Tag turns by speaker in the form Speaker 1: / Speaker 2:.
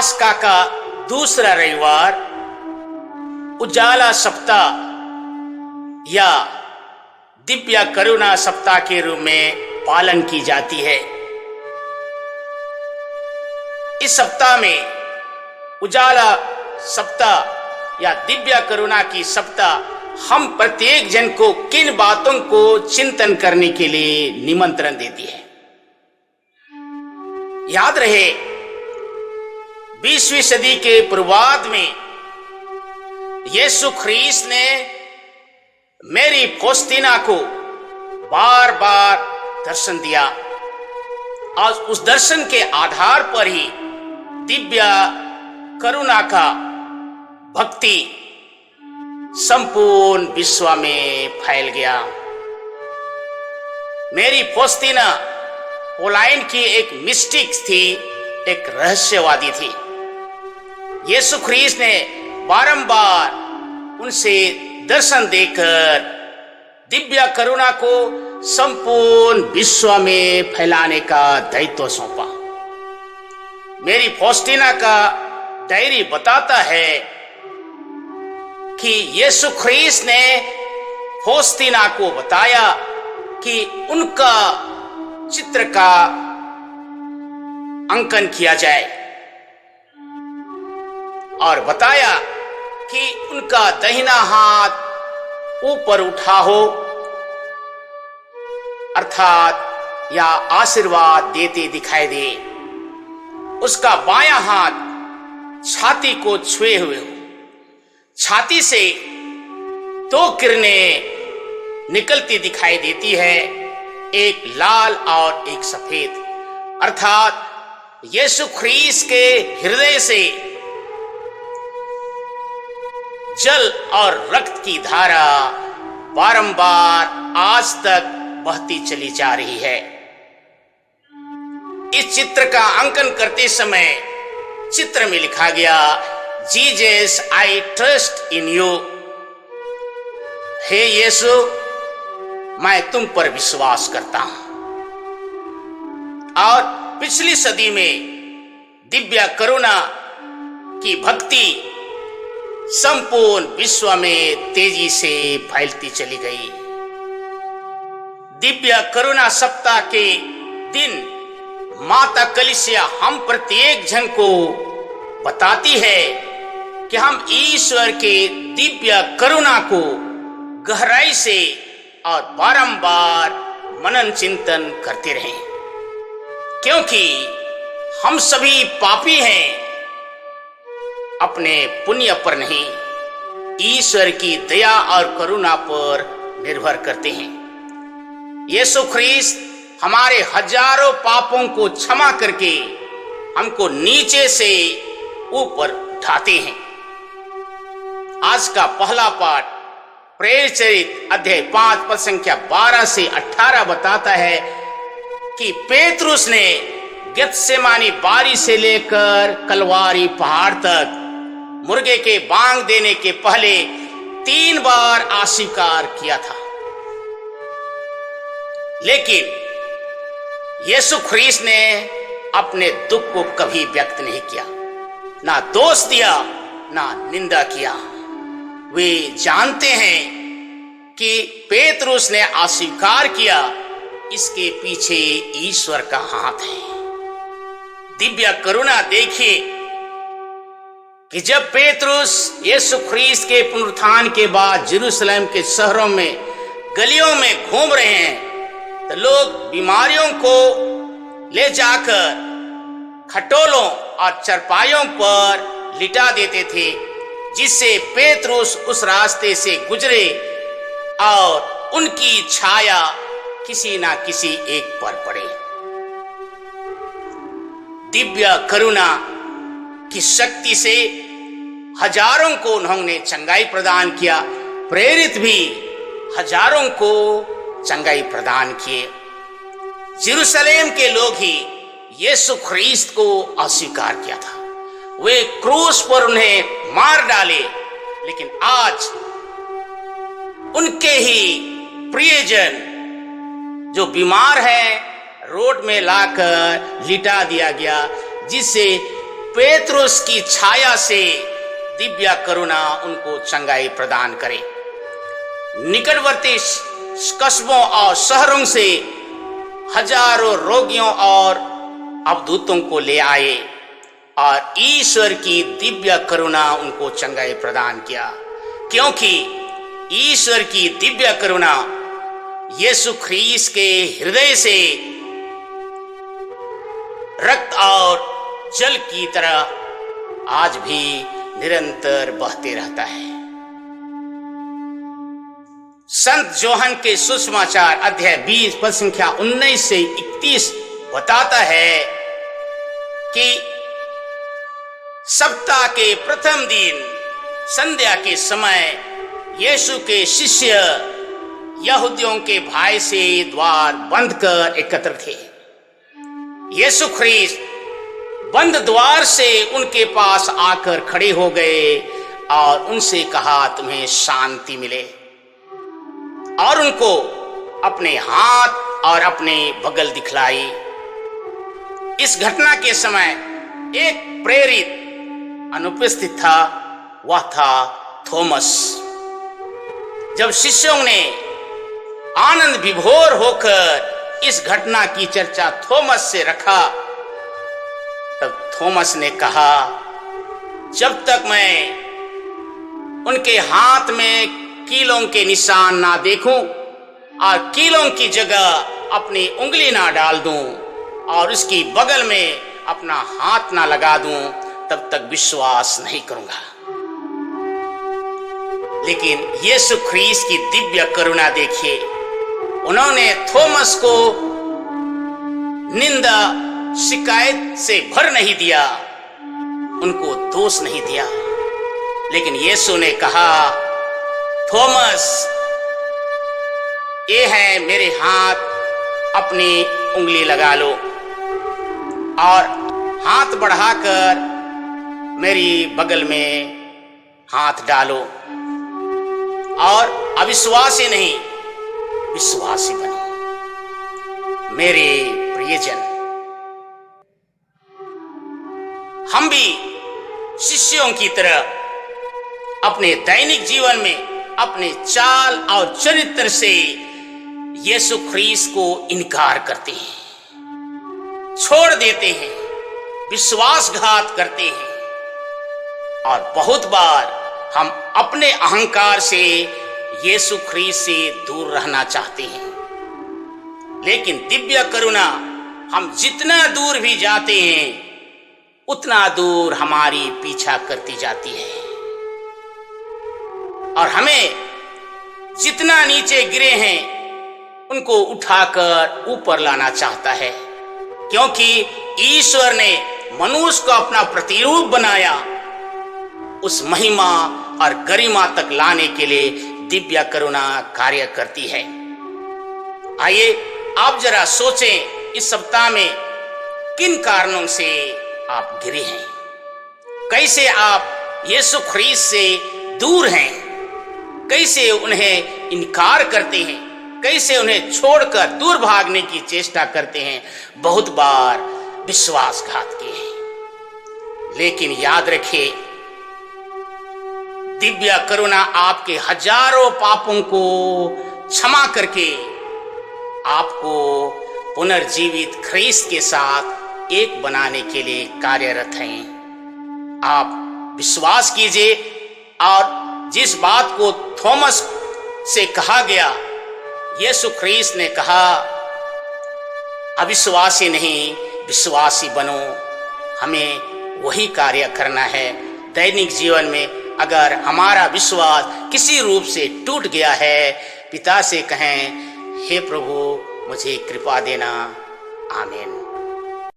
Speaker 1: पास्का का दूसरा रविवार उजाला सप्ताह या दिव्य करुणा सप्ताह के रूप में पालन की जाती है। इस सप्ताह में उजाला सप्ताह या दिव्य करुणा की सप्ताह हम प्रत्येक जन को किन बातों को चिंतन करने के लिए निमंत्रण देती है। याद रहे 20वीं सदी के पूर्वार्ध में यीशु ख्रीस्त ने मेरी फौस्तीना को बार बार दर्शन दिया और उस दर्शन के आधार पर ही दिव्य करुणा का भक्ति संपूर्ण विश्व में फैल गया। मेरी फौस्तीना पोलैंड की एक मिस्टिक थी, एक रहस्यवादी थी। यीशु ख्रीस्त ने बारंबार उनसे दर्शन देकर दिव्य करुणा को संपूर्ण विश्व में फैलाने का दायित्व सौंपा। मेरी फौस्टीना का डायरी बताता है कि यीशु ख्रीस्त ने फौस्तीना को बताया कि उनका चित्र का अंकन किया जाए और बताया कि उनका दाहिना हाथ ऊपर उठा हो, अर्थात या आशीर्वाद देते दिखाई दे। उसका बायां हाथ छाती को छुए हुए हो, छाती से 2 किरणें निकलती दिखाई देती है, एक लाल और एक सफेद। अर्थात यीशु ख्रीस्त के हृदय से जल और रक्त की धारा बारंबार आज तक बहती चली जा रही है। इस चित्र का अंकन करते समय चित्र में लिखा गया, Jesus I trust in you. हे यीशु, मैं तुम पर विश्वास करता हूं। और पिछली सदी में दिव्य करुणा की भक्ति संपूर्ण विश्व में तेजी से फैलती चली गई। दिव्य करुणा सप्ताह के दिन माता कलीसिया हम प्रत्येक जन को बताती है कि हम ईश्वर के दिव्य करुणा को गहराई से और बारंबार मनन चिंतन करते रहें, क्योंकि हम सभी पापी हैं, अपने पुण्य पर नहीं, ईश्वर की दया और करुणा पर निर्भर करते हैं। यीशु ख्रीस्त हमारे हजारों पापों को क्षमा करके हमको नीचे से ऊपर उठाते हैं। आज का पहला पाठ प्रेरित चरित्र अध्याय 5 पद संख्या 12 से 18 बताता है कि पेतरुस ने गेत्सेमानी बारी से लेकर कलवारी पहाड़ तक मुर्गे के बांग देने के पहले 3 बार अस्वीकार किया था, लेकिन यीशु ख्रीस्त ने अपने दुख को कभी व्यक्त नहीं किया, ना दोष दिया, ना निंदा किया। वे जानते हैं कि पेतरुस ने अस्वीकार किया, इसके पीछे ईश्वर का हाथ है। दिव्य करुणा देखिए कि जब पेतरुस यीशु ख्रीस्त के पुनरुत्थान के बाद यरूशलेम के शहरों में गलियों में घूम रहे हैं, तो लोग बीमारियों को ले जाकर खटोलों और चरपाइयों पर लिटा देते थे, जिससे पेतरुस उस रास्ते से गुजरे और उनकी छाया किसी ना किसी एक पर पड़े। दिव्य करुणा की शक्ति से हजारों को उन्होंने चंगाई प्रदान किया, प्रेरित भी हजारों को चंगाई प्रदान किए। यरूशलेम के लोग ही यीशु ख्रीस्त को अस्वीकार किया था, वे क्रूस पर उन्हें मार डाले, लेकिन आज उनके ही प्रियजन जो बीमार है रोड में लाकर लिटा दिया गया, जिससे पेतरुस की छाया से दिव्य करुणा उनको चंगाई प्रदान करे। निकटवर्ती कस्बों और शहरों से हजारों रोगियों और अवधूतों को ले आए और ईश्वर की दिव्य करुणा उनको चंगाई प्रदान किया, क्योंकि ईश्वर की दिव्य करुणा यीशु ख्रीस्त के हृदय से रक्त और जल की तरह आज भी निरंतर बहते रहता है। संत जोहन के सुसमाचार अध्याय 20 पद संख्या 19 से 31 बताता है कि सप्ताह के प्रथम दिन संध्या के समय यीशु के शिष्य यहूदियों के भय से द्वार बंद कर एकत्र थे। यीशु ख्रीस्त बंद द्वार से उनके पास आकर खड़े हो गए और उनसे कहा, तुम्हें शांति मिले, और उनको अपने हाथ और अपने बगल दिखलाई। इस घटना के समय एक प्रेरित अनुपस्थित था, वह था थॉमस। जब शिष्यों ने आनंद विभोर होकर इस घटना की चर्चा थॉमस से रखा, तब थॉमस ने कहा, जब तक मैं उनके हाथ में कीलों के निशान ना देखूं और कीलों की जगह अपनी उंगली ना डाल दूं और उसकी बगल में अपना हाथ ना लगा दूं, तब तक विश्वास नहीं करूंगा। लेकिन यीशु ख्रीस्त की दिव्य करुणा देखिए, उन्होंने थॉमस को निंदा शिकायत से भर नहीं दिया, उनको दोष नहीं दिया, लेकिन यीशु ने कहा, थॉमस, ये है मेरे हाथ, अपनी उंगली लगा लो और हाथ बढ़ाकर मेरी बगल में हाथ डालो और अविश्वासी नहीं विश्वासी बनो। मेरे प्रियजन, हम भी शिष्यों की तरह अपने दैनिक जीवन में अपने चाल और चरित्र से यीशु ख्रीस्त को इनकार करते हैं, छोड़ देते हैं, विश्वासघात करते हैं, और बहुत बार हम अपने अहंकार से यीशु ख्रीस्त से दूर रहना चाहते हैं। लेकिन दिव्य करुणा, हम जितना दूर भी जाते हैं उतना दूर हमारी पीछा करती जाती है और हमें जितना नीचे गिरे हैं उनको उठाकर ऊपर लाना चाहता है, क्योंकि ईश्वर ने मनुष्य को अपना प्रतिरूप बनाया। उस महिमा और गरिमा तक लाने के लिए दिव्य करुणा कार्य करती है। आइए आप जरा सोचें, इस सप्ताह में किन कारणों से आप गिरे हैं, कैसे आप यीशु ख्रीस्त से दूर हैं, कैसे उन्हें इनकार करते हैं, कैसे उन्हें छोड़कर दूर भागने की चेष्टा करते हैं, बहुत बार विश्वासघात किए हैं। लेकिन याद रखिए, दिव्य करुणा आपके हजारों पापों को क्षमा करके आपको पुनर्जीवित ख्रीस्त के साथ एक बनाने के लिए कार्यरत हैं। आप विश्वास कीजिए, और जिस बात को थॉमस से कहा गया, यीशु ख्रीस्त ने कहा, अविश्वासी नहीं विश्वासी बनो। हमें वही कार्य करना है दैनिक जीवन में। अगर हमारा विश्वास किसी रूप से टूट गया है, पिता से कहें, हे प्रभु मुझे कृपा देना। आमीन।